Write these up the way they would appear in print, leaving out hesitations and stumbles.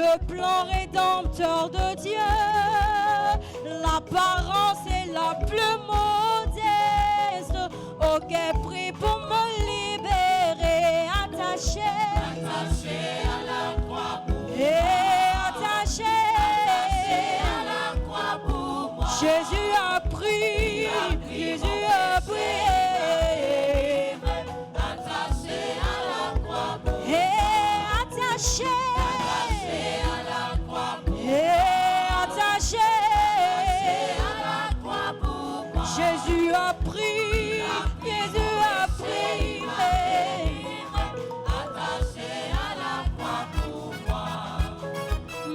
le plan rédempteur de Dieu. L'apparence est la plus modeste. Auquel prix pour me libérer, attaché à la croix pour moi. Et attaché à la croix pour moi. Jésus a pris, Jésus a pris. Attaché à la croix pour moi. Et attaché à la croix pour moi. Et attaché à la croix pour moi. Jésus a pris, Jésus a pris. Attaché à la croix pour moi.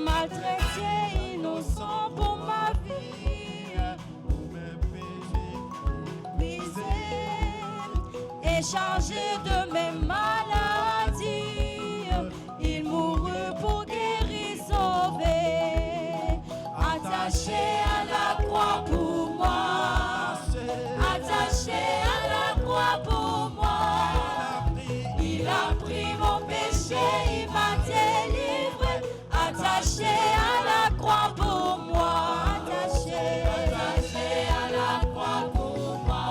Maltraité, innocent pour ma vie, brisé et chargé de mes maladies. Il mourut pour guérir, sauver. Attaché à la croix pour moi. Attaché à la croix pour moi. Il a pris mon péché, il m'a délivré. Attaché à la croix pour moi. Attaché à la croix pour moi.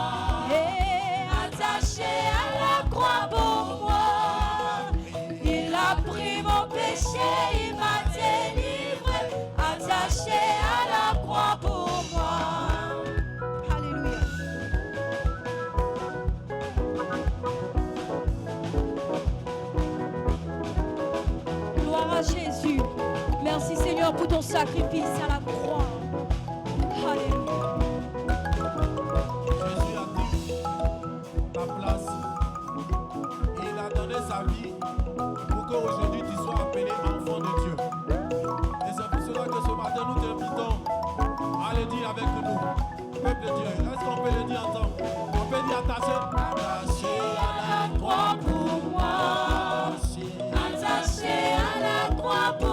Et attaché à la croix pour moi. Il a pris mon péché, il m'a délivré. Attaché à la croix pour moi. Alléluia. Gloire à Jésus. Merci Seigneur pour ton sacrifice à la croix. Alléluia. Jésus a pris ta place et il a donné sa vie pour qu'aujourd'hui tu sois appelé enfant de Dieu. Et c'est pour cela que ce matin nous t'invitons à le dire avec nous. Peuple de Dieu, est-ce qu'on peut le dire ensemble? On peut dire attaché à la croix pour moi. Attaché à la croix pour